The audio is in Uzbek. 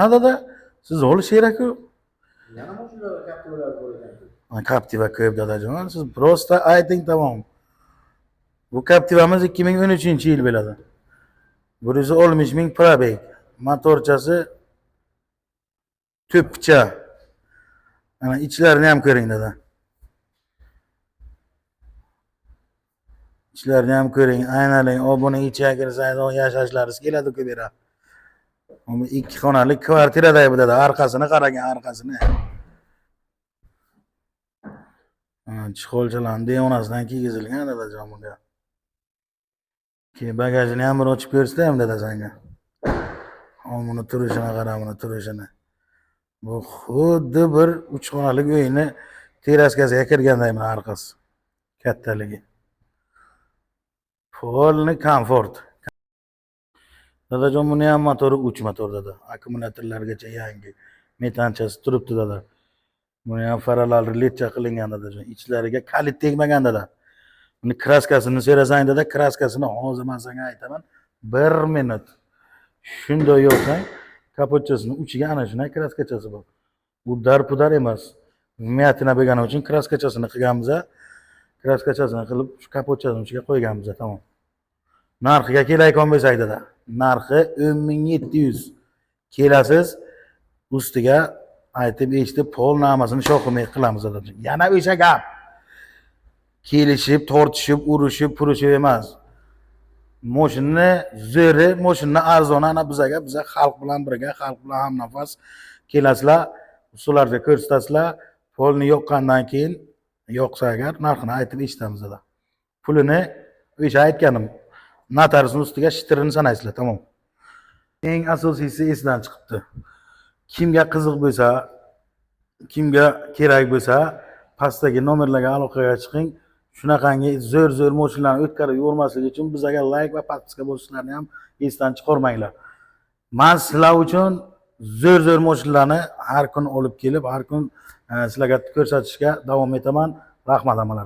Ha dada, siz olish kerak-ku. Yana mashinalar Captiva'lar bor ekan. Captiva ko'p dadajon. Siz prosta ayting tamom. Bu Captiva'miz 2013-yil bo'ladi. 160 ming probeg. Motorchasi tüpça. Ana içlerini ham ko'ring dada. İçlerini ham ko'ring. Aynalang, buni ichiga kirsangiz, yashashlaringiz keladi-ku bu yerga. Bu 2 xonali kvartirada bu dada. Arkasini qarang, arkasini. Chixolchalarni devonasidan kiygizilgan dadajon bunga. Keyin bagajini ham bir ochib ko'rsataymi dada senga. Buni turishini qara, buni turishini. Bu xuddi bir 3 xonalik uyni teraskasiga kirgandaymi arkasi. Kattaligi. Polni komfort. Dadajon buni ham motori 3 motor dada. Akkumulyatorlargacha yangi. Metanchasi turibdi dada. Buni ham parallel reletcha qilingan dadajon. Ichlariga kalit tegmagan dada. Buni kraskasini so'rasang dada, kraskasini hozir men senga aytaman. 1 minut. Shunday yo'qsang, kapotchasini uchiga ana shunday kraskachasi bor. Bu dar-pudar emas. Miyatina bo'lgani uchun kraskachasini qilganmiz. Kraskachasini qilib, shu kapotchasini uchiga qo'yganmiz, tamom. Narxiga kelayotgan bo'lsak dada. Narxi 10700. Kelasiz, ustiga aytib eshitib, pol namasini shoqimay qilamiz dada. Yana o'sha gap. Kelishib, tortishib, urushib, purishib emas. Mashina zo'ri, mashina arzon, ana biza xalq bilan birga, xalq bilan ham nafas kelasizlar, ularga ko'rsatasizlar. Polni yoqqandan keyin yoqsa agar narxini aytib eshitamiz dada. Pulini o'sha aytganim, notariusning ustiga shitrini sanaysizlar, tamom. Eng asosiysi esdan chiqibdi. Kimga qiziq bo'lsa, kimga kerak bo'lsa, pastdagi nomerlarga aloqaga chiqing. Shunaqangi zo'r mashinalarni o'tkazib yubormaslik uchun bizga like va podpiska bosishlarni ham esdan chiqarmanglar. Men sizlar uchun zo'r mashinalarni har kun olib kelib, har kun sizlarga ko'rsatishga davom etaman. Rahmat amalar.